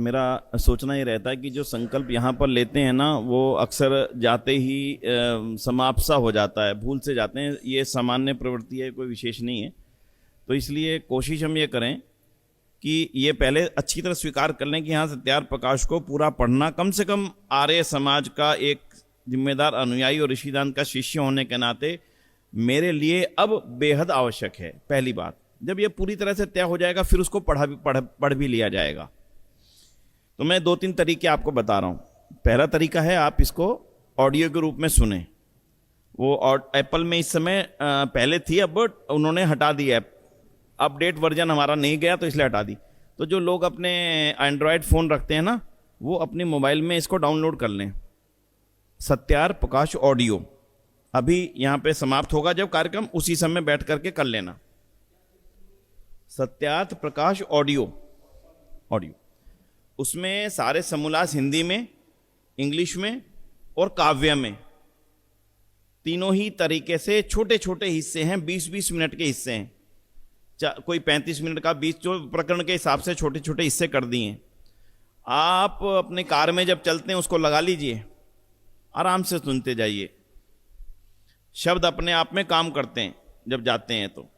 मेरा सोचना ये रहता है कि जो संकल्प यहाँ पर लेते हैं ना, वो अक्सर जाते ही समाप्त सा हो जाता है, भूल से जाते हैं। ये सामान्य प्रवृत्ति है, कोई विशेष नहीं है। तो इसलिए कोशिश हम ये करें कि ये पहले अच्छी तरह स्वीकार कर लें कि हाँ, सत्यार्थ प्रकाश को पूरा पढ़ना कम से कम आर्य समाज का एक जिम्मेदार अनुयायी और ऋषिदान का शिष्य होने के नाते मेरे लिए अब बेहद आवश्यक है। पहली बात, जब ये पूरी तरह से तय हो जाएगा फिर उसको पढ़ भी लिया जाएगा। तो मैं 2-3 तरीके आपको बता रहा हूँ। पहला तरीका है, आप इसको ऑडियो के रूप में सुने। वो एप्पल में इस समय पहले थी, अब उन्होंने हटा दी ऐप, अपडेट वर्जन हमारा नहीं गया तो इसलिए हटा दी। तो जो लोग अपने एंड्रॉयड फ़ोन रखते हैं ना, वो अपने मोबाइल में इसको डाउनलोड कर लें, सत्यार्थ प्रकाश ऑडियो। अभी यहाँ पे समाप्त होगा जब कार्यक्रम, उसी समय बैठ करके कर लेना, सत्यार्थ प्रकाश ऑडियो। उसमें सारे समोल्लास हिंदी में, इंग्लिश में और काव्य में, तीनों ही तरीके से छोटे छोटे हिस्से हैं, 20-20 मिनट के हिस्से हैं। कोई 35 मिनट का, 20 जो प्रकरण के हिसाब से छोटे छोटे हिस्से कर दिए हैं। आप अपने कार में जब चलते हैं उसको लगा लीजिए, आराम से सुनते जाइए। शब्द अपने आप में काम करते हैं जब जाते हैं। तो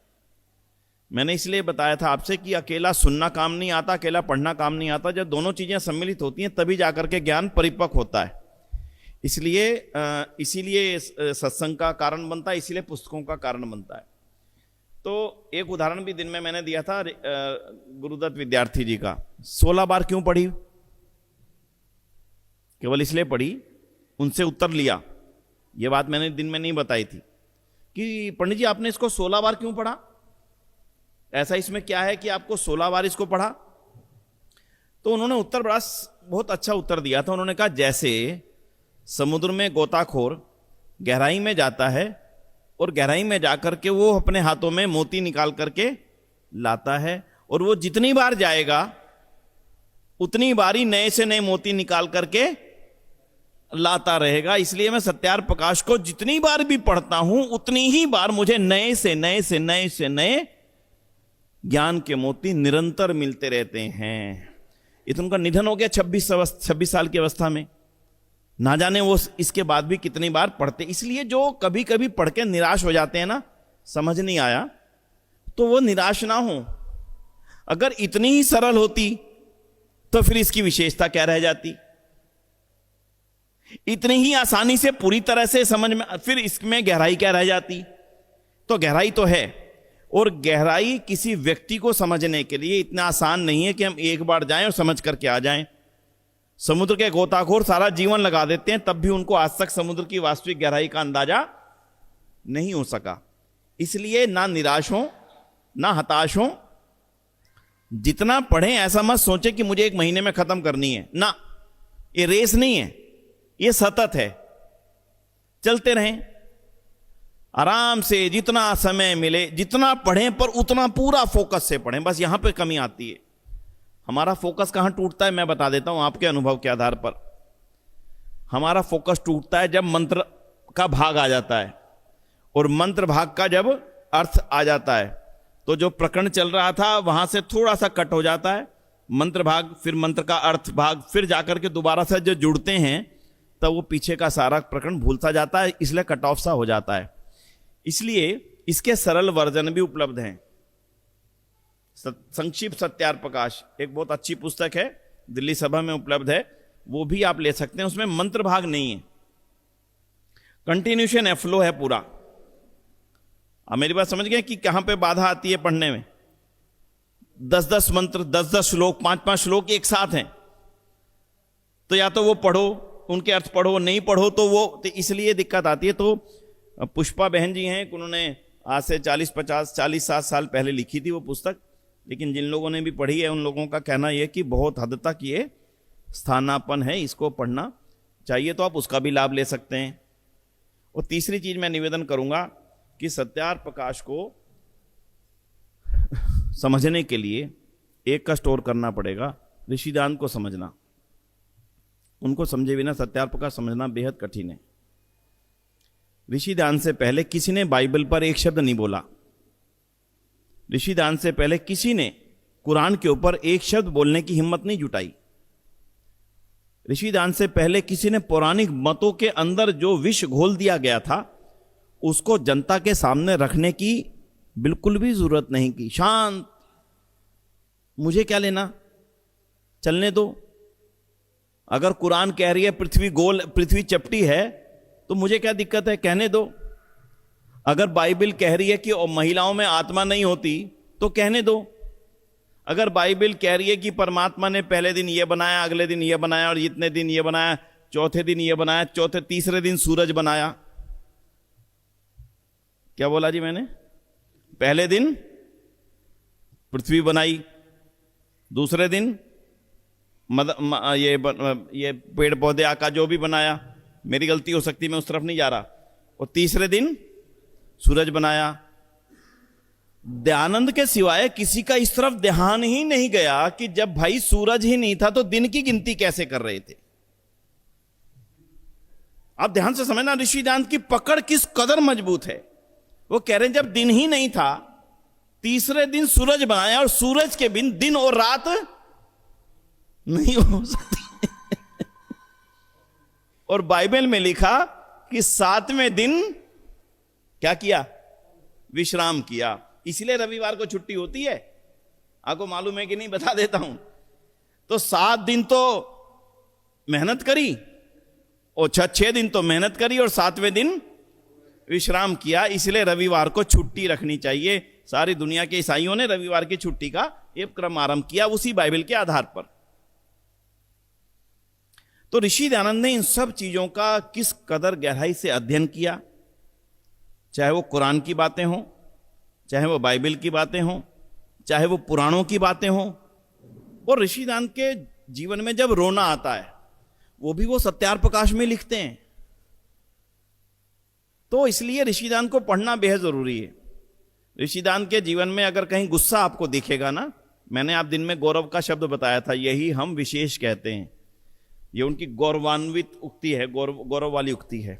मैंने इसलिए बताया था आपसे कि अकेला सुनना काम नहीं आता, अकेला पढ़ना काम नहीं आता। जब दोनों चीजें सम्मिलित होती हैं तभी जाकर के ज्ञान परिपक्व होता है। इसीलिए सत्संग का कारण बनता है, इसीलिए पुस्तकों का कारण बनता है। तो एक उदाहरण भी दिन में मैंने दिया था गुरुदत्त विद्यार्थी जी का। 16 बार क्यों पढ़ी? केवल इसलिए पढ़ी, उनसे उत्तर लिया। यह बात मैंने दिन में नहीं बताई थी कि पंडित जी आपने इसको 16 बार क्यों पढ़ा, ऐसा इसमें क्या है कि आपको 16 बार इसको पढ़ा? तो उन्होंने उत्तर बहुत अच्छा उत्तर दिया था। उन्होंने कहा, जैसे समुद्र में गोताखोर गहराई में जाता है और गहराई में जाकर के वो अपने हाथों में मोती निकाल करके लाता है, और वो जितनी बार जाएगा उतनी बार ही नए से नए मोती निकाल करके लाता रहेगा। इसलिए मैं सत्यार्थ प्रकाश को जितनी बार भी पढ़ता हूं उतनी ही बार मुझे नए से नए ज्ञान के मोती निरंतर मिलते रहते हैं। ये तो उनका निधन हो गया 26 साल की अवस्था में। ना जाने वो इसके बाद भी कितनी बार पढ़ते। इसलिए जो कभी कभी पढ़ के निराश हो जाते हैं ना, समझ नहीं आया, तो वो निराश ना हो। अगर इतनी ही सरल होती तो फिर इसकी विशेषता क्या रह जाती? इतनी ही आसानी से पूरी तरह से समझ में, फिर इसमें गहराई क्या रह जाती? तो गहराई तो है, और गहराई किसी व्यक्ति को समझने के लिए इतना आसान नहीं है कि हम एक बार जाएं और समझ करके आ जाएं। समुद्र के गोताखोर सारा जीवन लगा देते हैं, तब भी उनको आज तक समुद्र की वास्तविक गहराई का अंदाजा नहीं हो सका। इसलिए ना निराश हो, ना हताश हो। जितना पढ़ें ऐसा मत सोचे कि मुझे 1 महीने में खत्म करनी है ना। ये रेस नहीं है, ये सतत है। चलते रहें आराम से, जितना समय मिले जितना पढ़ें, पर उतना पूरा फोकस से पढ़ें। बस यहां पे कमी आती है। हमारा फोकस कहां टूटता है मैं बता देता हूं आपके अनुभव के आधार पर। हमारा फोकस टूटता है जब मंत्र का भाग आ जाता है, और मंत्र भाग का जब अर्थ आ जाता है। तो जो प्रकरण चल रहा था वहां से थोड़ा सा कट हो जाता है मंत्र भाग, फिर मंत्र का अर्थ भाग, फिर जाकर के दोबारा से जो जुड़ते हैं तब वो पीछे का सारा प्रकरण भूलता जाता है, इसलिए कट ऑफ सा हो जाता है। इसलिए इसके सरल वर्जन भी उपलब्ध हैं। संक्षिप्त सत्यार्थ प्रकाश एक बहुत अच्छी पुस्तक है, दिल्ली सभा में उपलब्ध है, वो भी आप ले सकते हैं। उसमें मंत्र भाग नहीं है, कंटिन्यूशन है, फ्लो है पूरा। आप मेरी बात समझ गए कि कहां पे बाधा आती है पढ़ने में? 10-10 मंत्र, 10-10 श्लोक, 5-5 श्लोक एक साथ हैं। तो या तो वो पढ़ो, उनके अर्थ पढ़ो, नहीं पढ़ो तो इसलिए दिक्कत आती है। तो पुष्पा बहन जी हैं, उन्होंने आज से 40-50-40-60 साल पहले लिखी थी वो पुस्तक, लेकिन जिन लोगों ने भी पढ़ी है उन लोगों का कहना यह कि बहुत हद तक ये स्थानापन्न है, इसको पढ़ना चाहिए। तो आप उसका भी लाभ ले सकते हैं। और तीसरी चीज मैं निवेदन करूंगा कि सत्यार्थ प्रकाश को समझने के लिए एक का स्टोर करना पड़ेगा, ऋषिदान को समझना। उनको समझे बिना सत्यार्थ प्रकाश समझना बेहद कठिन है। ऋषिदान से पहले किसी ने बाइबल पर एक शब्द नहीं बोला। ऋषिदान से पहले किसी ने कुरान के ऊपर एक शब्द बोलने की हिम्मत नहीं जुटाई। ऋषिदान से पहले किसी ने पौराणिक मतों के अंदर जो विष घोल दिया गया था उसको जनता के सामने रखने की बिल्कुल भी जरूरत नहीं की। शांत, मुझे क्या लेना, चलने दो। अगर कुरान कह रही है पृथ्वी गोल, पृथ्वी चपटी है, तो मुझे क्या दिक्कत है, कहने दो। अगर बाइबल कह रही है कि महिलाओं में आत्मा नहीं होती, तो कहने दो। अगर बाइबल कह रही है कि परमात्मा ने पहले दिन ये बनाया, अगले दिन ये बनाया, और इतने दिन ये बनाया, चौथे दिन ये बनाया, तीसरे दिन सूरज बनाया। क्या बोला जी मैंने? पहले दिन पृथ्वी बनाई, दूसरे दिन ये पेड़ पौधे आका जो भी बनाया, मेरी गलती हो सकती है, मैं उस तरफ नहीं जा रहा, और तीसरे दिन सूरज बनाया। दयानंद के सिवाय किसी का इस तरफ ध्यान ही नहीं गया कि जब भाई सूरज ही नहीं था तो दिन की गिनती कैसे कर रहे थे। आप ध्यान से समझना ऋषिदान की पकड़ किस कदर मजबूत है। वो कह रहे हैं जब दिन ही नहीं था, तीसरे दिन सूरज बनाया, और सूरज के बिन दिन और रात नहीं हो सकती। और बाइबल में लिखा कि 7वें दिन क्या किया? विश्राम किया। इसलिए रविवार को छुट्टी होती है, आपको मालूम है कि नहीं, बता देता हूं। तो 7 दिन तो मेहनत करी, और 6 दिन तो मेहनत करी, और 7वें दिन विश्राम किया। इसलिए रविवार को छुट्टी रखनी चाहिए। सारी दुनिया के ईसाइयों ने रविवार की छुट्टी का एक क्रम आरंभ किया उसी बाइबल के आधार पर। तो ऋषि दयानंद ने इन सब चीजों का किस कदर गहराई से अध्ययन किया, चाहे वो कुरान की बातें हों, चाहे वो बाइबल की बातें हों, चाहे वो पुराणों की बातें हों। और ऋषि दयानंद के जीवन में जब रोना आता है, वो भी वो सत्यार प्रकाश में लिखते हैं। तो इसलिए ऋषि दयानंद को पढ़ना बेहद जरूरी है। ऋषि दयानंद के जीवन में अगर कहीं गुस्सा आपको दिखेगा ना, मैंने आप दिन में गौरव का शब्द बताया था, यही हम विशेष कहते हैं। ये उनकी गौरवान्वित उक्ति है, गौरव वाली उक्ति है।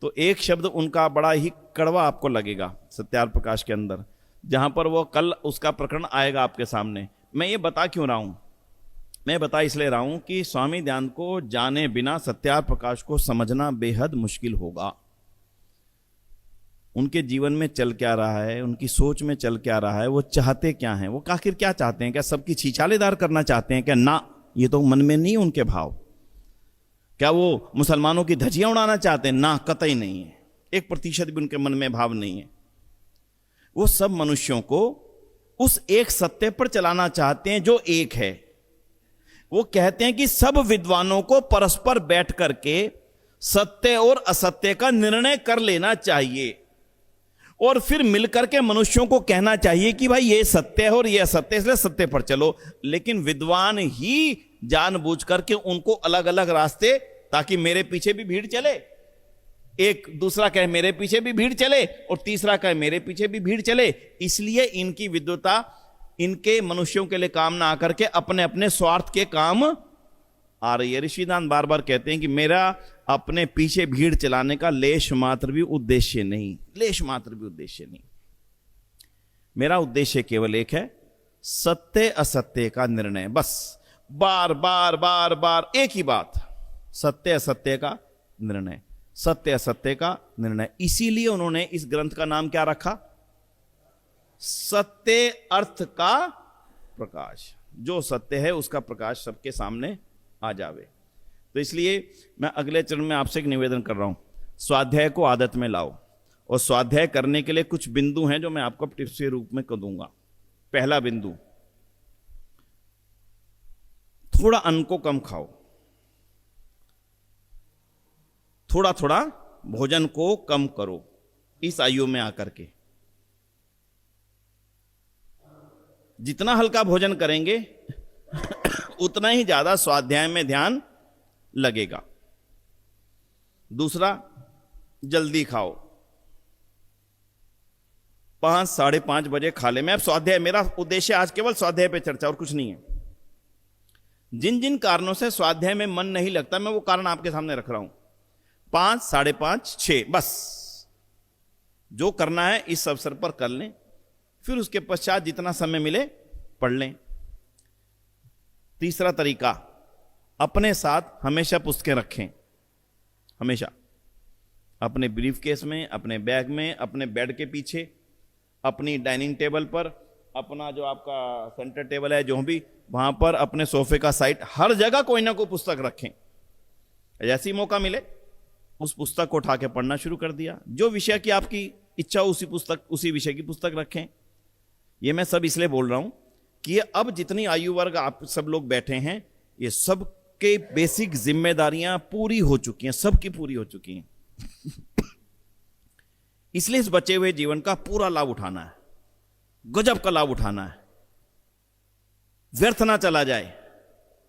तो एक शब्द उनका बड़ा ही कड़वा आपको लगेगा सत्यार प्रकाश के अंदर, जहां पर वो कल उसका प्रकरण आएगा आपके सामने। मैं ये बता क्यों रहा हूं? मैं बता इसलिए रहा हूं कि स्वामी दयानंद को जाने बिना सत्यार प्रकाश को समझना बेहद मुश्किल होगा। उनके जीवन में चल क्या रहा है, उनकी सोच में चल क्या रहा है, वो चाहते क्या हैं, वो आखिर क्या चाहते हैं? क्या सबकी छीछालेदार करना चाहते हैं? क्या ना, ये तो मन में नहीं उनके भाव। क्या वो मुसलमानों की धज्जियां उड़ाना चाहते हैं? ना, कतई नहीं है। 1% भी उनके मन में भाव नहीं है। वो सब मनुष्यों को उस एक सत्य पर चलाना चाहते हैं जो एक है। वो कहते हैं कि सब विद्वानों को परस्पर बैठ करके सत्य और असत्य का निर्णय कर लेना चाहिए, और फिर मिलकर के मनुष्यों को कहना चाहिए कि भाई ये सत्य है और ये असत्य है, इसलिए सत्य पर चलो। लेकिन विद्वान ही जानबूझ करके उनको अलग अलग रास्ते, ताकि मेरे पीछे भी भीड़ चले, एक दूसरा कहे मेरे पीछे भी भीड़ चले, और तीसरा कहे मेरे पीछे भी भीड़ चले। इसलिए इनकी विद्वता इनके मनुष्यों के लिए काम ना आकर के अपने अपने स्वार्थ के काम आ रही है। ऋषि दयानंद बार बार कहते हैं कि मेरा अपने पीछे भीड़ चलाने का लेश मात्र भी उद्देश्य नहीं, लेश मात्र भी उद्देश्य नहीं। मेरा उद्देश्य केवल एक है, सत्य असत्य का निर्णय। बस बार बार बार बार एक ही बात, सत्य असत्य का निर्णय, सत्य असत्य का निर्णय। इसीलिए उन्होंने इस ग्रंथ का नाम क्या रखा? सत्य अर्थ का प्रकाश। जो सत्य है उसका प्रकाश सबके सामने आ जावे। तो इसलिए मैं अगले चरण में आपसे एक निवेदन कर रहा हूं, स्वाध्याय को आदत में लाओ। और स्वाध्याय करने के लिए कुछ बिंदु हैं जो मैं आपको टिप्स के रूप में दूंगा। पहला बिंदु, थोड़ा अन्न को कम खाओ, थोड़ा थोड़ा भोजन को कम करो इस आयु में आकर के। जितना हल्का भोजन करेंगे उतना ही ज्यादा स्वाध्याय में ध्यान लगेगा। दूसरा, जल्दी खाओ, 5 साढ़े 5 बजे खा ले। मैं अब स्वाध्याय, मेरा उद्देश्य आज केवल स्वाध्याय पे चर्चा और कुछ नहीं है। जिन जिन कारणों से स्वाध्याय में मन नहीं लगता, मैं वो कारण आपके सामने रख रहा हूं। 5 साढ़े 5 6 बस जो करना है इस अवसर पर कर लें, फिर उसके पश्चात जितना समय मिले पढ़ लें। तीसरा तरीका, अपने साथ हमेशा पुस्तकें रखें, हमेशा अपने ब्रीफ केस में, अपने बैग में, अपने बेड के पीछे, अपनी डाइनिंग टेबल पर, अपना जो आपका सेंटर टेबल है जो भी वहां पर, अपने सोफे का साइड, हर जगह कोई ना कोई पुस्तक रखें। जैसे ही मौका मिले उस पुस्तक को उठा के पढ़ना शुरू कर दिया। जो विषय की आपकी इच्छा उसी विषय की पुस्तक रखें। ये मैं सब इसलिए बोल रहा हूं कि अब जितनी आयु वर्ग आप सब लोग बैठे हैं, ये सब के बेसिक जिम्मेदारियां पूरी हो चुकी हैं, सबकी पूरी हो चुकी हैं। इसलिए इस बचे हुए जीवन का पूरा लाभ उठाना है, गजब का लाभ उठाना है, व्यर्थ ना चला जाए,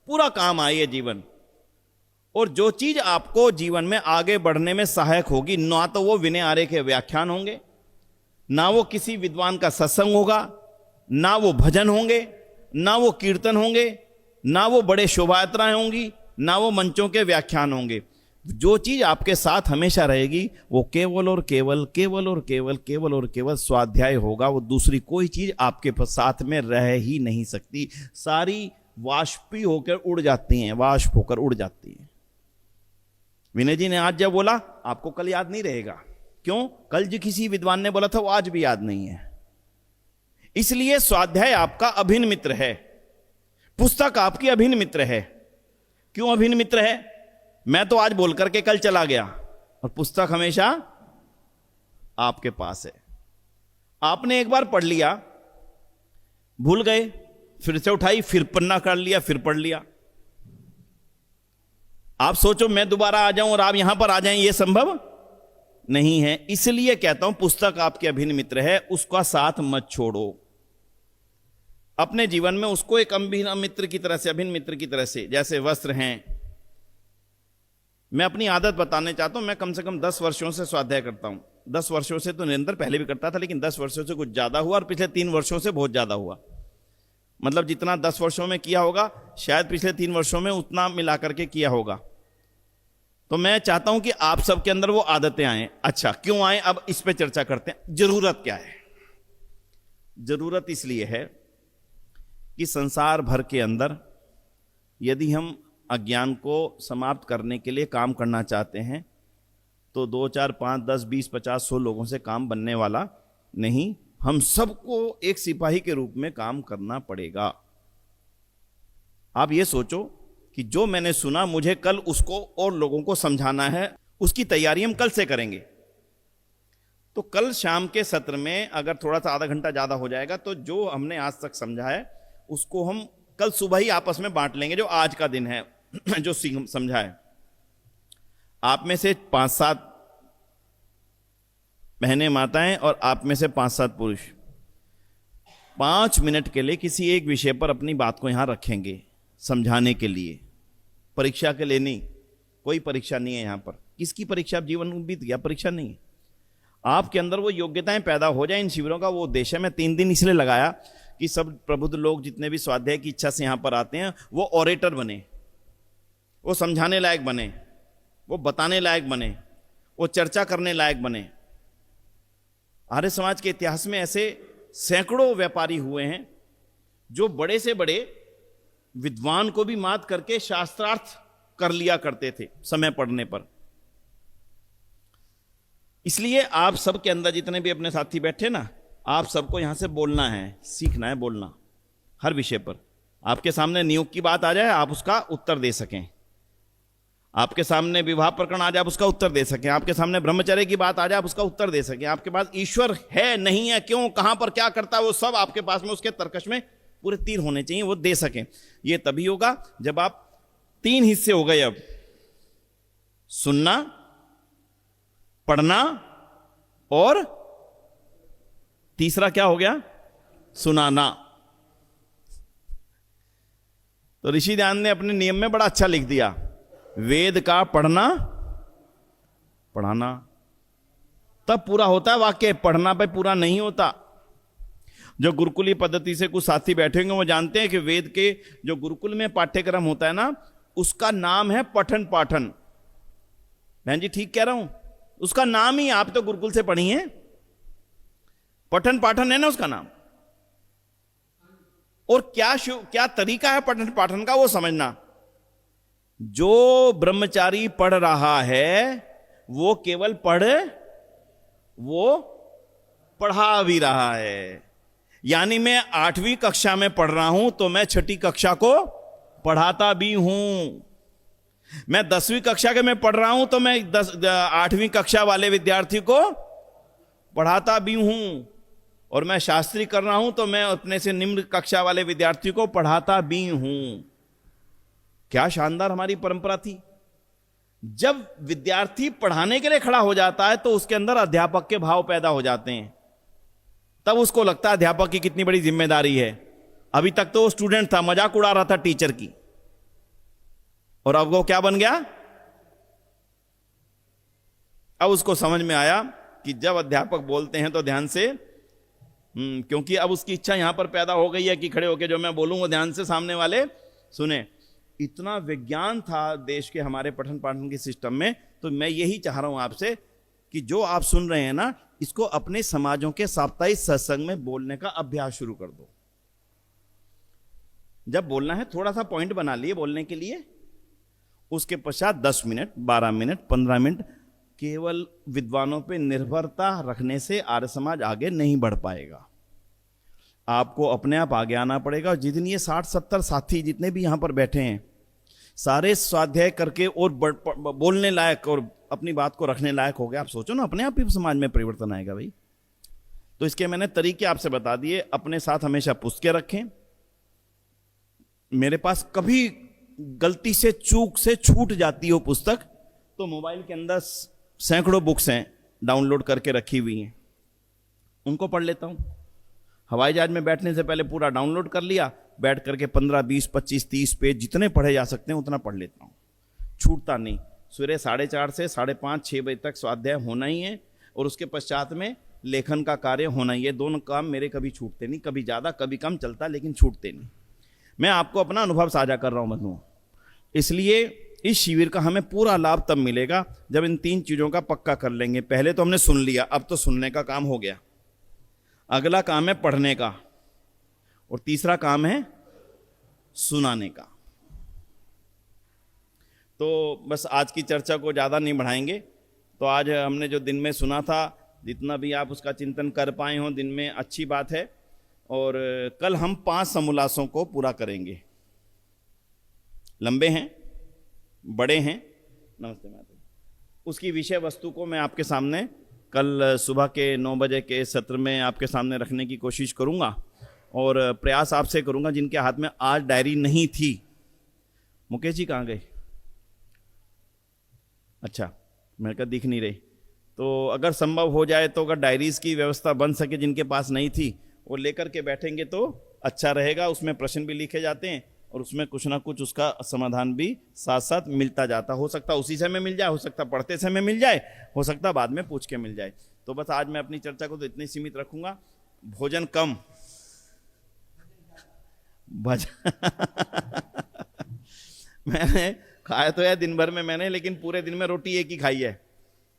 पूरा काम आए ये जीवन। और जो चीज आपको जीवन में आगे बढ़ने में सहायक होगी, ना तो वो विनय आर्य के व्याख्यान होंगे, ना वो किसी विद्वान का सत्संग होगा, ना वो भजन होंगे, ना वो कीर्तन होंगे, ना वो बड़े शोभा यात्राएं होंगी, ना वो मंचों के व्याख्यान होंगे। जो चीज आपके साथ हमेशा रहेगी वो केवल और केवल, केवल और केवल, केवल और केवल स्वाध्याय होगा। वो दूसरी कोई चीज आपके साथ में रह ही नहीं सकती। सारी वाष्पी होकर उड़ जाती हैं, वाष्प होकर उड़ जाती हैं। विनय जी ने आज जब बोला, आपको कल याद नहीं रहेगा। क्यों? कल जो किसी विद्वान ने बोला था वो आज भी याद नहीं है। इसलिए स्वाध्याय आपका अभिन्न मित्र है, पुस्तक आपकी अभिन्न मित्र है। क्यों अभिन्न मित्र है? मैं तो आज बोल करके कल चला गया और पुस्तक हमेशा आपके पास है। आपने एक बार पढ़ लिया, भूल गए, फिर से उठाई, फिर पन्ना कर लिया, फिर पढ़ लिया। आप सोचो मैं दोबारा आ जाऊं और आप यहां पर आ जाएं, यह संभव नहीं है। इसलिए कहता हूं पुस्तक आपके अभिन्न मित्र है, उसका साथ मत छोड़ो। अपने जीवन में उसको एक अभिन्न मित्र की तरह से, अभिन्न मित्र की तरह से, जैसे वस्त्र हैं। मैं अपनी आदत बताने चाहता हूं। मैं कम से कम 10 वर्षों से स्वाध्याय करता हूं। 10 वर्षों से तो निरंतर पहले भी करता था, लेकिन 10 वर्षों से कुछ ज्यादा हुआ और पिछले 3 वर्षों से बहुत ज्यादा हुआ। मतलब जितना 10 वर्षों में किया होगा, शायद पिछले 3 वर्षों में उतना मिला करके किया होगा। तो मैं चाहता हूं कि आप सबके अंदर वो आदतें आए। अच्छा, क्यों आए, अब इस पे चर्चा करते हैं। जरूरत क्या है? जरूरत इसलिए है कि संसार भर के अंदर यदि हम अज्ञान को समाप्त करने के लिए काम करना चाहते हैं तो 2, 4, 5, 10, 20, 50, 100 लोगों से काम बनने वाला नहीं। हम सबको एक सिपाही के रूप में काम करना पड़ेगा। आप ये सोचो कि जो मैंने सुना, मुझे कल उसको और लोगों को समझाना है, उसकी तैयारी हम कल से करेंगे। तो कल शाम के सत्र में अगर थोड़ा सा आधा घंटा ज्यादा हो जाएगा तो जो हमने आज तक समझा है उसको हम कल सुबह ही आपस में बांट लेंगे, जो आज का दिन है जो समझा है। आप में से 5-7 बहनें माताएं और आप में से 5-7 पुरुष 5 मिनट के लिए किसी एक विषय पर अपनी बात को यहां रखेंगे समझाने के लिए। परीक्षा के लिए नहीं, कोई परीक्षा नहीं है यहां पर। किसकी परीक्षा? अब जीवन बीत गया, परीक्षा नहीं है। आपके अंदर वो योग्यताएं पैदा हो जाए। इन शिविरों का वो उद्देश्य मैं 3 दिन इसलिए लगाया कि सब प्रबुद्ध लोग जितने भी स्वाध्याय की इच्छा से यहां पर आते हैं वो ऑरेटर बने, वो समझाने लायक बने, वो बताने लायक बने, वो चर्चा करने लायक बने। आर्य समाज के इतिहास में ऐसे सैकड़ों व्यापारी हुए हैं जो बड़े से बड़े विद्वान को भी मात करके शास्त्रार्थ कर लिया करते थे समय पड़ने पर। इसलिए आप सबके अंदर जितने भी अपने साथी बैठे ना, आप सबको यहां से बोलना है, सीखना है बोलना हर विषय पर। आपके सामने नियोग की बात आ जाए, आप उसका उत्तर दे सकें। आपके सामने विवाह प्रकरण आ जाए, आप उसका उत्तर दे सकें। आपके सामने ब्रह्मचर्य की बात आ जाए, आप उसका उत्तर दे सकें। आपके पास ईश्वर है, नहीं है, क्यों, कहां पर क्या करता है, वो सब आपके पास में उसके तर्कश में पूरे तीर होने चाहिए, वो दे सकें। ये तभी होगा जब आप 3 हिस्से हो गए अब, सुनना, पढ़ना और तीसरा क्या हो गया? सुनाना। तो ऋषि ध्यान ने अपने नियम में बड़ा अच्छा लिख दिया, वेद का पढ़ना पढ़ाना तब पूरा होता है वाक्य, पढ़ना पे पूरा नहीं होता। जो गुरुकुली पद्धति से कुछ साथी बैठे होंगे वो जानते हैं कि वेद के जो गुरुकुल में पाठ्यक्रम होता है ना, उसका नाम है पठन पाठन। बहन जी ठीक कह रहा हूं? उसका नाम ही, आप तो गुरुकुल से पढ़ी हैं, पठन पाठन है ना उसका नाम। और क्या तरीका है पठन पाठन का वो समझना। जो ब्रह्मचारी पढ़ रहा है वो केवल पढ़ा भी रहा है। यानी मैं 8वीं कक्षा में पढ़ रहा हूं तो मैं 6ठी कक्षा को पढ़ाता भी हूं। मैं 10वीं कक्षा के में पढ़ रहा हूं तो मैं 8वीं कक्षा वाले विद्यार्थी को पढ़ाता भी हूं। और मैं शास्त्री कर रहा हूं तो मैं अपने से निम्न कक्षा वाले विद्यार्थी को पढ़ाता भी हूं। क्या शानदार हमारी परंपरा थी। जब विद्यार्थी पढ़ाने के लिए खड़ा हो जाता है तो उसके अंदर अध्यापक के भाव पैदा हो जाते हैं। तब उसको लगता है अध्यापक की कितनी बड़ी जिम्मेदारी है। अभी तक तो वो स्टूडेंट था, मजाक उड़ा रहा था टीचर की, और अब वो क्या बन गया। अब उसको समझ में आया कि जब अध्यापक बोलते हैं तो ध्यान से, क्योंकि अब उसकी इच्छा यहां पर पैदा हो गई है कि खड़े होकर जो मैं बोलूंगा ध्यान से सामने वाले सुने। इतना विज्ञान था देश के हमारे पठन पाठन के सिस्टम में। तो मैं यही चाह रहा हूं आपसे कि जो आप सुन रहे हैं ना, इसको अपने समाजों के साप्ताहिक सत्संग में बोलने का अभ्यास शुरू कर दो। जब बोलना है थोड़ा सा पॉइंट बना लिए बोलने के लिए, उसके पश्चात 10 मिनट 12 मिनट 15 मिनट केवल विद्वानों पे निर्भरता रखने से आर्य समाज आगे नहीं बढ़ पाएगा। आपको अपने आप आगे आना पड़ेगा। जितने ये 60-70 साथी जितने भी यहां पर बैठे हैं, सारे स्वाध्याय करके और बोलने लायक और अपनी बात को रखने लायक हो गए। आप सोचो ना, अपने आप ही समाज में परिवर्तन आएगा भाई। तो इसके मैंने तरीके आपसे बता दिए। अपने साथ हमेशा पुस्तकें रखें। मेरे पास कभी गलती से चूक से छूट जाती हो पुस्तक तो मोबाइल के अंदर सैकड़ों बुक्स हैं डाउनलोड करके रखी हुई हैं, उनको पढ़ लेता हूं। हवाई जहाज में बैठने से पहले पूरा डाउनलोड कर लिया, बैठ करके 15 20 25 30 पेज जितने पढ़े जा सकते हैं उतना पढ़ लेता हूं। छूटता नहीं। सूर्य 4:30 से 5:30 6 बजे तक स्वाध्याय होना ही है, और उसके पश्चात में लेखन का कार्य होना ही है। दोनों काम मेरे कभी छूटते नहीं, कभी ज़्यादा कभी कम चलता, लेकिन छूटते नहीं। मैं आपको अपना अनुभव साझा कर रहा हूं बंधुओं। इसलिए इस शिविर का हमें पूरा लाभ तब मिलेगा जब इन 3 चीज़ों का पक्का कर लेंगे। पहले तो हमने सुन लिया, अब तो सुनने का काम हो गया। अगला काम है पढ़ने का, और तीसरा काम है सुनाने का। तो बस आज की चर्चा को ज़्यादा नहीं बढ़ाएंगे। तो आज हमने जो दिन में सुना था, जितना भी आप उसका चिंतन कर पाए हों दिन में, अच्छी बात है। और कल हम 5 समोल्लासों को पूरा करेंगे। लंबे हैं, बड़े हैं। नमस्ते माता। उसकी विषय वस्तु को मैं आपके सामने कल सुबह के 9 बजे के सत्र में आपके सामने रखने की कोशिश करूंगा, और प्रयास आपसे करूंगा जिनके हाथ में आज डायरी नहीं थी। मुकेश जी कहाँ गए? अच्छा, मेरे को दिख नहीं रही। तो अगर संभव हो जाए तो अगर डायरीज की व्यवस्था बन सके, जिनके पास नहीं थी वो लेकर के बैठेंगे तो अच्छा रहेगा। उसमें प्रश्न भी लिखे जाते हैं और उसमें कुछ ना कुछ उसका समाधान भी साथ साथ मिलता जाता। हो सकता उसी समय मिल जाए, हो सकता पढ़ते समय मिल जाए, हो सकता बाद में पूछ के मिल जाए। तो बस आज मैं अपनी चर्चा को तो इतनी सीमित रखूंगा। भोजन कम, मैंने खाया तो है दिन भर में मैंने, लेकिन पूरे दिन में रोटी एक ही खाई है।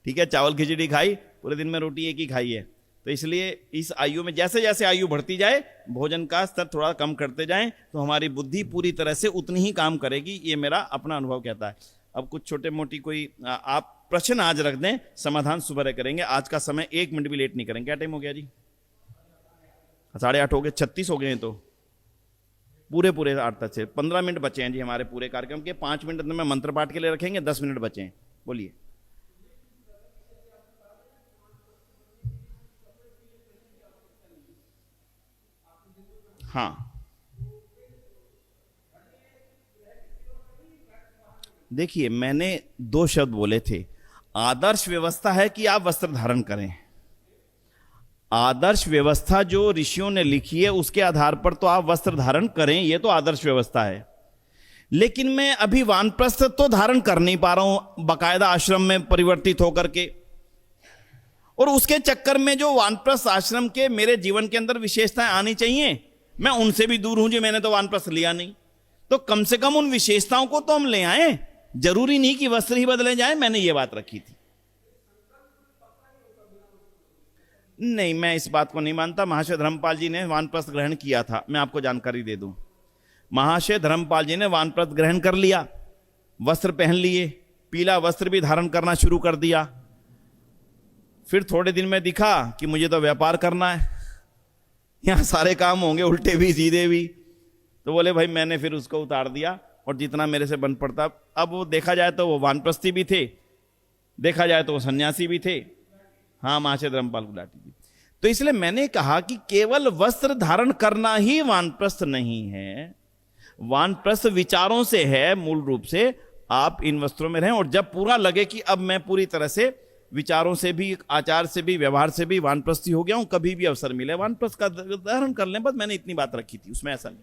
ठीक है, चावल खिचड़ी खाई, पूरे दिन में रोटी एक ही खाई है। तो इसलिए इस आयु में जैसे जैसे आयु बढ़ती जाए भोजन का स्तर थोड़ा कम करते जाएं तो हमारी बुद्धि पूरी तरह से उतनी ही काम करेगी। ये मेरा अपना अनुभव कहता है। अब कुछ छोटे मोटी कोई आप प्रश्न आज रख दें, समाधान सुबह करेंगे। आज का समय 1 मिनट भी लेट नहीं करेंगे। क्या टाइम हो गया जी? 8:30 हो गए, 36 हो गए हैं। तो पूरे 8 तक से 15 मिनट बचे हैं जी हमारे पूरे कार्यक्रम के। 5 मिनट में मंत्र पाठ के लिए रखेंगे, 10 मिनट बचे हैं। बोलिए। हाँ, देखिए मैंने 2 शब्द बोले थे। आदर्श व्यवस्था है कि आप वस्त्र धारण करें। आदर्श व्यवस्था जो ऋषियों ने लिखी है उसके आधार पर तो आप वस्त्र धारण करें, ये तो आदर्श व्यवस्था है। लेकिन मैं अभी वानप्रस्थ तो धारण कर नहीं पा रहा हूं बाकायदा आश्रम में परिवर्तित होकर के, और उसके चक्कर में जो वानप्रस्थ आश्रम के मेरे जीवन के अंदर विशेषताएं आनी चाहिए, मैं उनसे भी दूर हूं जी। मैंने तो वानप्रस्थ लिया नहीं, तो कम से कम उन विशेषताओं को तो हम ले आए। जरूरी नहीं कि वस्त्र ही बदले जाए। मैंने ये बात रखी थी। नहीं, मैं इस बात को नहीं मानता। महाशय धर्मपाल जी ने वानप्रस्थ ग्रहण किया था। मैं आपको जानकारी दे दूं, महाशय धर्मपाल जी ने वानप्रस्थ ग्रहण कर लिया। वस्त्र पहन लिए, पीला वस्त्र भी धारण करना शुरू कर दिया। फिर थोड़े दिन में दिखा कि मुझे तो व्यापार करना है, यहां सारे काम होंगे, उल्टे भी सीधे भी। तो बोले भाई मैंने फिर उसको उतार दिया और जितना मेरे से बन पड़ता। अब वो देखा जाए तो वो वानप्रस्थी भी थे, देखा जाए तो वो सन्यासी भी थे। हाँ, महाशय धर्मपाल गुलाटी जी। तो इसलिए मैंने कहा कि केवल वस्त्र धारण करना ही वानप्रस्थ नहीं है, वानप्रस्थ विचारों से है। मूल रूप से आप इन वस्त्रों में रहें, और जब पूरा लगे कि अब मैं पूरी तरह से विचारों से भी, आचार से भी, व्यवहार से भी वानप्रस्थी हो गया हूं, कभी भी अवसर मिले वानप्रस्थ का धारण कर लें। बस मैंने इतनी बात रखी थी, उसमें ऐसा नहीं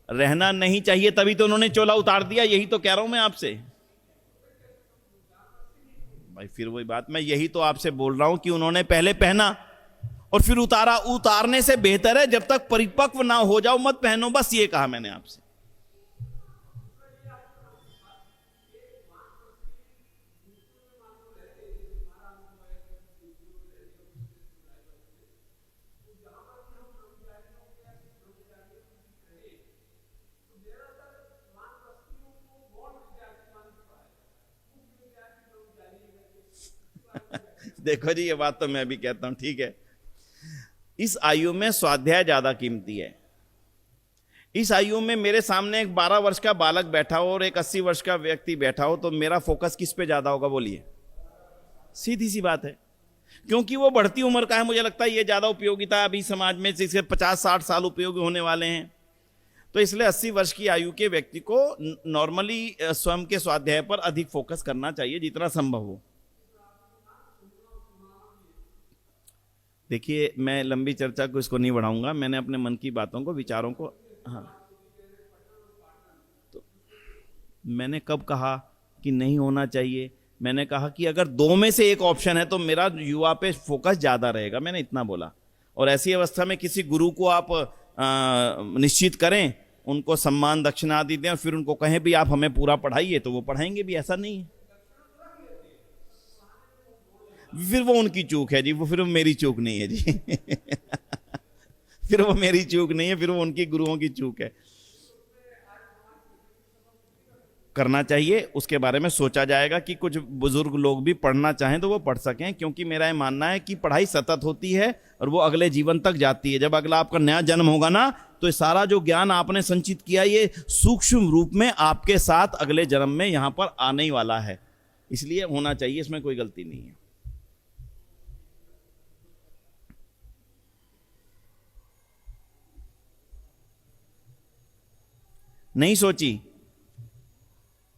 रहना नहीं चाहिए, तभी तो उन्होंने चोला उतार दिया। यही तो कह रहा हूं मैं आपसे भाई, फिर वही बात, मैं यही तो आपसे बोल रहा हूं कि उन्होंने पहले पहना और फिर उतारा। उतारने से बेहतर है जब तक परिपक्व ना हो जाओ मत पहनो, बस ये कहा मैंने आपसे। देखो जी, ये बात तो मैं भी कहता हूं, ठीक है। इस आयु में स्वाध्याय ज्यादा कीमती है। इस आयु में मेरे सामने एक 12 वर्ष का बालक बैठा हो और एक 80 वर्ष का व्यक्ति बैठा हो, तो मेरा फोकस किस पे ज्यादा होगा बोलिए? सीधी सी बात है, क्योंकि वो बढ़ती उम्र का है। मुझे लगता है ये ज्यादा उपयोगिता अभी समाज में, जिसके 50-60 साल उपयोगी होने वाले हैं। तो इसलिए 80 वर्ष की आयु के व्यक्ति को नॉर्मली स्वयं के स्वाध्याय पर अधिक फोकस करना चाहिए जितना संभव हो। देखिए, मैं लंबी चर्चा को इसको नहीं बढ़ाऊंगा, मैंने अपने मन की बातों को, विचारों को, हाँ, तो मैंने कब कहा कि नहीं होना चाहिए? मैंने कहा कि अगर दो में से एक ऑप्शन है तो मेरा युवा पे फोकस ज्यादा रहेगा, मैंने इतना बोला। और ऐसी अवस्था में किसी गुरु को आप निश्चित करें, उनको सम्मान दक्षिणा आदि दें और फिर उनको कहें भी आप हमें पूरा पढ़ाइए, तो वो पढ़ाएंगे भी, ऐसा नहीं है। फिर वो उनकी चूक है जी, वो फिर वो मेरी चूक नहीं है जी। फिर वो मेरी चूक नहीं है, फिर वो उनकी गुरुओं की चूक है। करना चाहिए, उसके बारे में सोचा जाएगा कि कुछ बुजुर्ग लोग भी पढ़ना चाहें तो वो पढ़ सकें, क्योंकि मेरा ये मानना है कि पढ़ाई सतत होती है और वो अगले जीवन तक जाती है। जब अगला आपका नया जन्म होगा ना, तो ये सारा जो ज्ञान आपने संचित किया, ये सूक्ष्म रूप में आपके साथ अगले जन्म में यहां पर आने ही वाला है। इसलिए होना चाहिए, इसमें कोई गलती नहीं है। नहीं सोची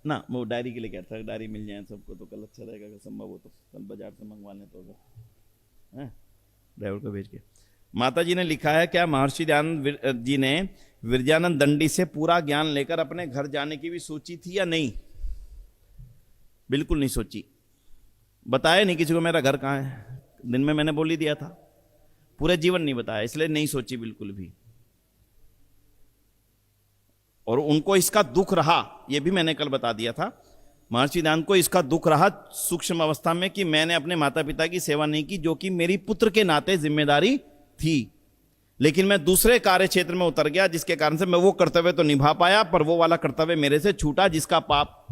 ना, वो डायरी के लिए कहता है, डायरी मिल जाए सबको तो कल अच्छा रहेगा, अगर संभव हो तो कल बाजार से मंगवा लें तो, अगर ड्राइवर को भेज के। माता जी ने लिखा है, क्या महर्षि दयानंद जी ने विरजानंद दंडी से पूरा ज्ञान लेकर अपने घर जाने की भी सोची थी या नहीं? बिल्कुल नहीं सोची, बताया नहीं किसी को मेरा घर कहाँ है। दिन में मैंने बोल ही दिया था, पूरे जीवन नहीं बताया, इसलिए नहीं सोची बिल्कुल भी। और उनको इसका दुख रहा, यह भी मैंने कल बता दिया था, महर्षि दयानंद को इसका दुख रहा सूक्ष्म अवस्था में कि मैंने अपने माता पिता की सेवा नहीं की, जो कि मेरी पुत्र के नाते जिम्मेदारी थी। लेकिन मैं दूसरे कार्य क्षेत्र में उतर गया, जिसके कारण से मैं वो कर्तव्य तो निभा पाया, पर वो वाला कर्तव्य मेरे से छूटा, जिसका पाप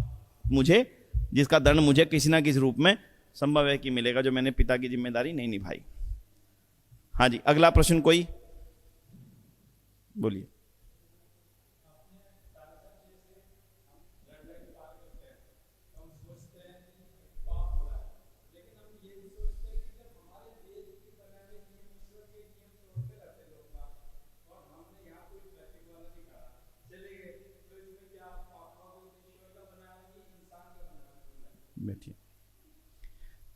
मुझे, जिसका दंड मुझे किसी ना किसी रूप में संभव है कि मिलेगा, जो मैंने पिता की जिम्मेदारी नहीं निभाई। हाँ जी, अगला प्रश्न कोई बोलिए। बैठिए।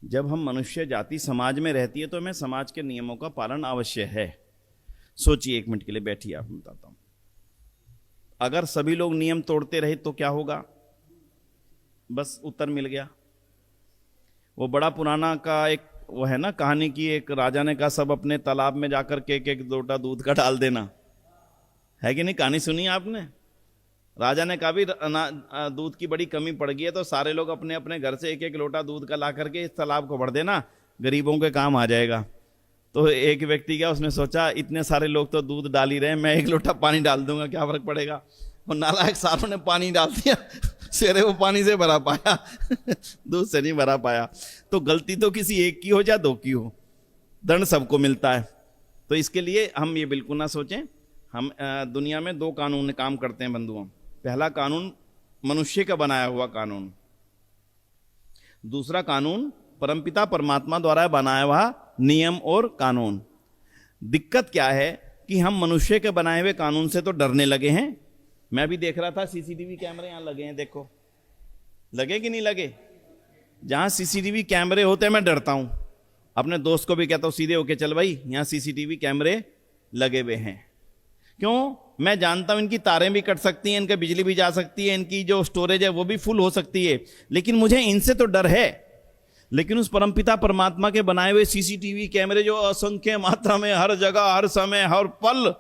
जब हम मनुष्य जाति समाज में रहती है तो हमें समाज के नियमों का पालन अवश्य है। सोचिए एक मिनट के लिए, बैठिए, आप बताता हूं। अगर सभी लोग नियम तोड़ते रहे तो क्या होगा? बस उत्तर मिल गया। वो बड़ा पुराना का एक वो है ना कहानी की, एक राजा ने कहा सब अपने तालाब में जाकर के एक लोटा दूध का डाल देना, है कि नहीं? कहानी सुनी आपने? राजा ने कहा भी दूध की बड़ी कमी पड़ गई है, तो सारे लोग अपने अपने घर से एक एक लोटा दूध का ला करके इस तालाब को भर देना, गरीबों के काम आ जाएगा। तो एक व्यक्ति क्या, उसने सोचा इतने सारे लोग तो दूध डाल ही रहे हैं, मैं एक लोटा पानी डाल दूंगा, क्या फर्क पड़ेगा। और नालायक सारों ने पानी डाल दिया, शेरे वो पानी से भरा पाया, दूध से नहीं भरा पाया। तो गलती तो किसी एक की हो या दो की हो, दंड सबको मिलता है। तो इसके लिए हम ये बिल्कुल ना सोचें। हम दुनिया में दो कानून काम करते हैं बंधुओं। पहला कानून मनुष्य का बनाया हुआ कानून, दूसरा कानून परमपिता परमात्मा द्वारा बनाया हुआ नियम और कानून। दिक्कत क्या है कि हम मनुष्य के बनाए हुए कानून से तो डरने लगे हैं। मैं भी देख रहा था सीसीटीवी कैमरे यहां लगे हैं, देखो लगे कि नहीं लगे। जहां सीसीटीवी कैमरे होते हैं मैं डरता हूं, अपने दोस्त को भी कहता हूं सीधे होके चल भाई यहां सीसीटीवी कैमरे लगे हुए हैं। क्यों? मैं जानता हूं इनकी तारें भी कट सकती हैं, इनका बिजली भी जा सकती है, इनकी जो स्टोरेज है वो भी फुल हो सकती है, लेकिन मुझे इनसे तो डर है। लेकिन उस परमपिता परमात्मा के बनाए हुए सीसीटीवी कैमरे जो असंख्य मात्रा में हर जगह हर समय हर पल,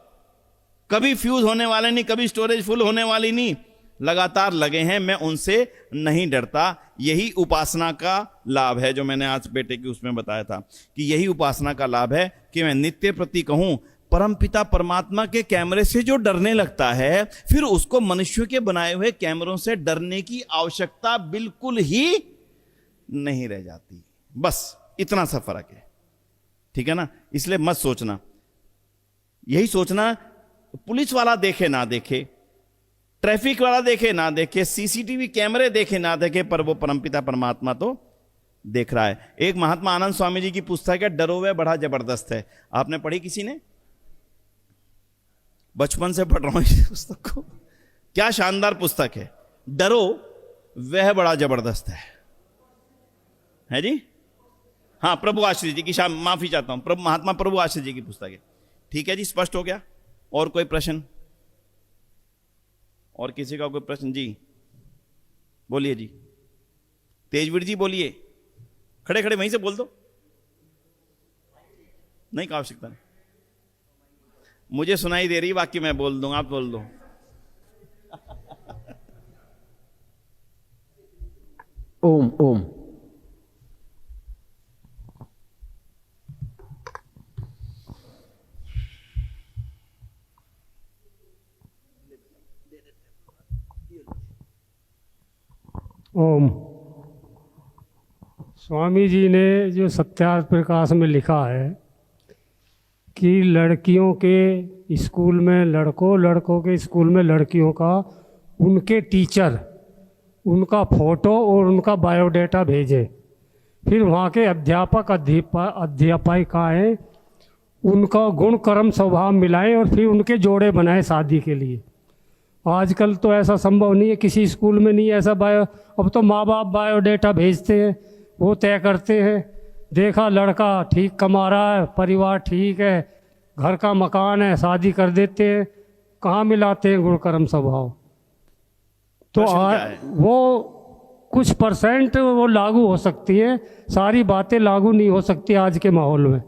कभी फ्यूज होने वाले नहीं, कभी स्टोरेज फुल होने वाली नहीं, लगातार लगे हैं, मैं उनसे नहीं डरता। यही उपासना का लाभ है, जो मैंने आज बेटे की उसमें बताया था कि यही उपासना का लाभ है कि मैं नित्य प्रति कहूं परमपिता परमात्मा के कैमरे से जो डरने लगता है, फिर उसको मनुष्य के बनाए हुए कैमरों से डरने की आवश्यकता बिल्कुल ही नहीं रह जाती। बस इतना सा फर्क है, ठीक है ना। इसलिए मत सोचना, यही सोचना पुलिस वाला देखे ना देखे, ट्रैफिक वाला देखे ना देखे, सीसीटीवी कैमरे देखे ना देखे, पर वो परमपिता परमात्मा तो देख रहा है। एक महात्मा आनंद स्वामी जी की पुस्तक है डरो वह बड़ा जबरदस्त है, आपने पढ़ी किसी ने? बचपन से पढ़ रहा हूं इस पुस्तक को, क्या शानदार पुस्तक है। डरो वह बड़ा जबरदस्त है जी। हाँ, प्रभु आश्रय जी की, माफी चाहता हूं, महात्मा प्रभु आश्रय जी की पुस्तक है। ठीक है जी, स्पष्ट हो गया। और कोई प्रश्न? और किसी का कोई प्रश्न? जी बोलिए जी, तेजवीर जी बोलिए, खड़े खड़े वहीं से बोल दो, नहीं का आवश्यकता नहीं, मुझे सुनाई दे रही, बाकी मैं बोल दूंगा, आप बोल दो। ओम ओम। ओम। स्वामी जी ने जो सत्यार्थ प्रकाश में लिखा है कि लड़कियों के स्कूल में लड़कों, लड़कों के स्कूल में लड़कियों का, उनके टीचर उनका फोटो और उनका बायोडाटा भेजे, फिर वहाँ के अध्यापक अध्यापिकाएँ उनका गुण कर्म स्वभाव मिलाएं और फिर उनके जोड़े बनाएं शादी के लिए। आजकल तो ऐसा संभव नहीं है, किसी स्कूल में नहीं ऐसा अब तो माँ बाप बायोडाटा भेजते हैं, वो तय करते हैं, देखा लड़का ठीक कमा रहा है, परिवार ठीक है, घर का मकान है, शादी कर देते हैं। कहाँ मिलाते हैं गुण कर्म स्वभाव? तो वो कुछ परसेंट वो लागू हो सकती है, सारी बातें लागू नहीं हो सकती आज के माहौल में।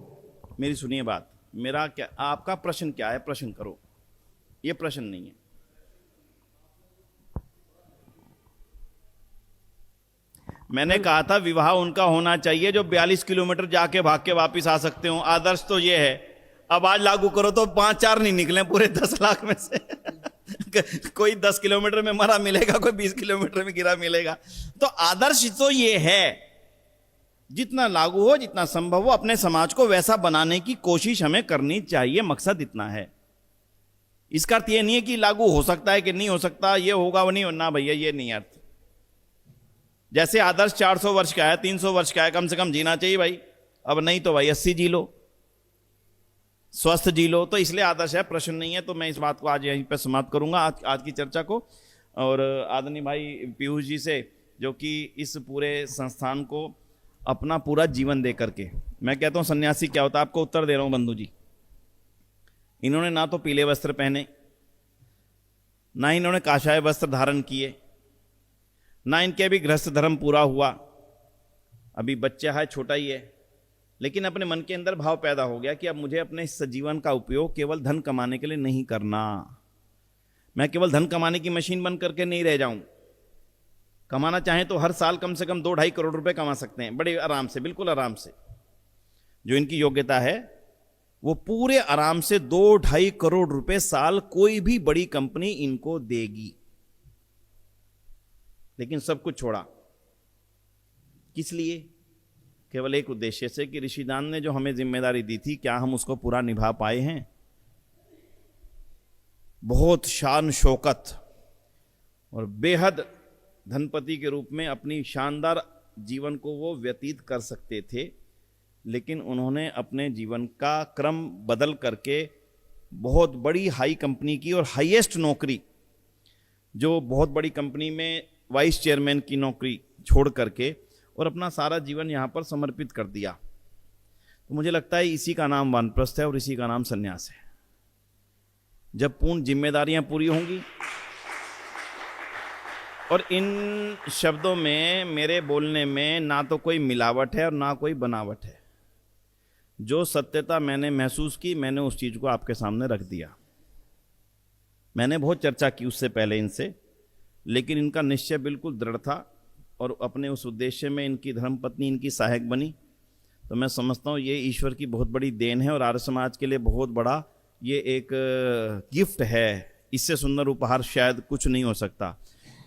मेरी सुनिए बात, मेरा क्या, आपका प्रश्न क्या है? प्रश्न करो, ये प्रश्न नहीं है। मैंने कहा था विवाह उनका होना चाहिए जो 42 किलोमीटर जाके भाग के वापिस आ सकते हो। आदर्श तो ये है, अब आज लागू करो तो 5-4 नहीं निकले पूरे 10 लाख में से। कोई 10 किलोमीटर में मरा मिलेगा, कोई 20 किलोमीटर में गिरा मिलेगा। तो आदर्श तो ये है, जितना लागू हो, जितना संभव हो, अपने समाज को वैसा बनाने की कोशिश हमें करनी चाहिए। मकसद इतना है। इसका अर्थ ये नहीं है कि लागू हो सकता है कि नहीं हो सकता, ये होगा वो नहीं होना, भैया ये नहीं अर्थ। जैसे आदर्श 400 वर्ष का है, 300 वर्ष का है, कम से कम जीना चाहिए भाई। अब नहीं तो भाई 80 जी लो, स्वस्थ जी लो। तो इसलिए आदर्श है, प्रश्न नहीं है। तो मैं इस बात को आज यहीं पर समाप्त करूंगा, आज की चर्चा को। और आदरणीय भाई पीयूष जी से, जो कि इस पूरे संस्थान को अपना पूरा जीवन दे करके, मैं कहता हूं सन्यासी क्या होता है, आपको उत्तर दे रहा हूं बंधु जी। इन्होंने ना तो पीले वस्त्र पहने, ना इन्होंने काशाय वस्त्र धारण किए, ना इनके अभी गृहस्थ धर्म पूरा हुआ, अभी बच्चा है, छोटा ही है, लेकिन अपने मन के अंदर भाव पैदा हो गया कि अब मुझे अपने इस जीवन का उपयोग केवल धन कमाने के लिए नहीं करना। मैं केवल धन कमाने की मशीन बन करके नहीं रह जाऊं। कमाना चाहें तो हर साल कम से कम 2-2.5 करोड़ रुपए कमा सकते हैं, बड़े आराम से, बिल्कुल आराम से। जो इनकी योग्यता है वो पूरे आराम से 2-2.5 करोड़ रुपए साल कोई भी बड़ी कंपनी इनको देगी। लेकिन सब कुछ छोड़ा, किस लिए? केवल एक उद्देश्य से कि ऋषिदान ने जो हमें जिम्मेदारी दी थी, क्या हम उसको पूरा निभा पाए हैं? बहुत शान शौकत और बेहद धनपति के रूप में अपनी शानदार जीवन को वो व्यतीत कर सकते थे, लेकिन उन्होंने अपने जीवन का क्रम बदल करके बहुत बड़ी हाई कंपनी की और हाईएस्ट नौकरी, जो बहुत बड़ी कंपनी में वाइस चेयरमैन की नौकरी छोड़ करके और अपना सारा जीवन यहाँ पर समर्पित कर दिया। तो मुझे लगता है इसी का नाम वानप्रस्थ है और इसी का नाम संन्यास है। जब पूर्ण जिम्मेदारियां पूरी होंगी, और इन शब्दों में, मेरे बोलने में ना तो कोई मिलावट है और ना कोई बनावट है। जो सत्यता मैंने महसूस की, मैंने उस चीज को आपके सामने रख दिया। मैंने बहुत चर्चा की उससे पहले इनसे, लेकिन इनका निश्चय बिल्कुल दृढ़ था और अपने उस उद्देश्य में इनकी धर्मपत्नी इनकी सहायक बनी। तो मैं समझता हूँ ये ईश्वर की बहुत बड़ी देन है और आर्य समाज के लिए बहुत बड़ा ये एक गिफ्ट है। इससे सुंदर उपहार शायद कुछ नहीं हो सकता।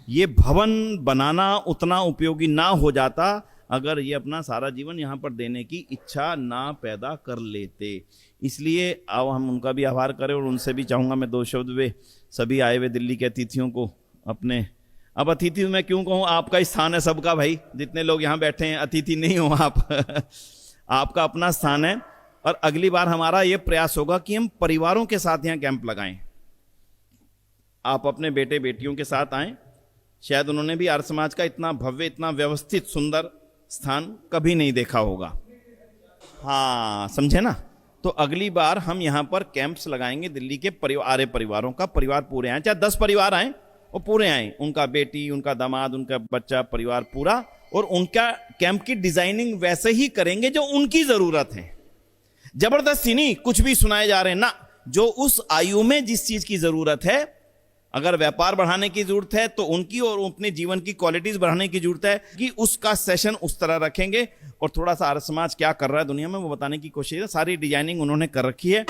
ये भवन बनाना उतना उपयोगी ना हो जाता अगर ये अपना सारा जीवन यहाँ पर देने की इच्छा ना पैदा कर लेते। इसलिए आओ हम उनका भी आभार करें और उनसे भी चाहूँगा मैं 2 शब्द वे सभी आए हुए दिल्ली के अतिथियों को अपने, अब अतिथि मैं क्यों कहूँ, आपका स्थान है सबका भाई, जितने लोग यहाँ बैठे हैं अतिथि नहीं हो आप आपका अपना स्थान है। और अगली बार हमारा ये प्रयास होगा कि हम परिवारों के साथ यहाँ कैंप लगाएं। आप अपने बेटे बेटियों के साथ आएं, शायद उन्होंने भी आर्य समाज का इतना भव्य, इतना व्यवस्थित सुंदर स्थान कभी नहीं देखा होगा। हाँ, समझे ना? तो अगली बार हम यहाँ पर कैंप्स लगाएंगे दिल्ली के आर्य परिवारों का। परिवार पूरे आए, चाहे 10 परिवार आए और पूरे आए, उनका बेटी, उनका दामाद, उनका बच्चा, परिवार पूरा, और उनका कैंप की डिजाइनिंग वैसे ही करेंगे जो उनकी जरूरत है। जबरदस्ती नहीं कुछ भी सुनाए जा रहे हैं ना, जो उस आयु में जिस चीज की जरूरत है। अगर व्यापार बढ़ाने की जरूरत है तो उनकी, और अपने जीवन की क्वालिटीज बढ़ाने की जरूरत है कि उसका सेशन उस तरह रखेंगे। और थोड़ा सा आर्य समाज क्या कर रहा है दुनिया में वो बताने की कोशिश है। सारी डिजाइनिंग उन्होंने कर रखी है।